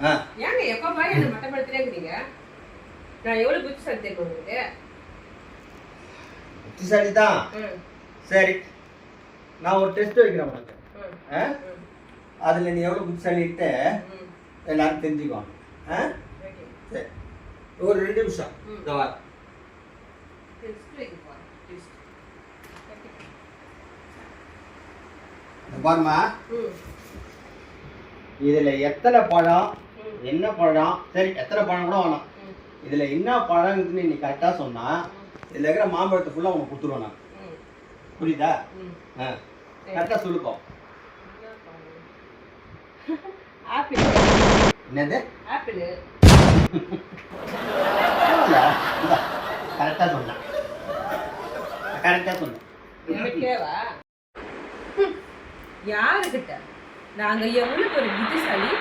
ஏங்க எப்ப பாரு என்ன மட்டப்படுத்துறே இருக்கீங்க? நான் எவ்வளவு புத்திசாலி தெரியுமா உங்களுக்கு? புத்திசாலி தான். சரி, நான் ஒரு டெஸ்ட் வைக்கிறேன் உனக்கு. அதுல நீ எவ்வளவு புத்திசாலிட்டு எல்லாரும் தெரிஞ்சுக்குவாங்க. சரி, ஒரு 2 நிமிஷம் இந்த வா. பாருமா, இதுல எத்தனை பழம், என்ன பழம், சரி எத்தனை பழம் கூட வேணாம், இதுல என்ன பழம்னு நீ கரெக்டா சொன்னா இதுல இருக்கிற மாம்பழத்தை ஃபுல்லா உனக்கு கொடுத்துருவேன் நான். புரியுதா? கரெக்டா சொல்லுப்பா. ஆப்பிள். என்னது? ஆப்பிள். கரெக்டா சொன்ன, கரெக்டா சொன்ன. எனக்கேவா? யாருக்கிட்ட நாங்க எவ்வளவு ஒரு புத்திசாலி?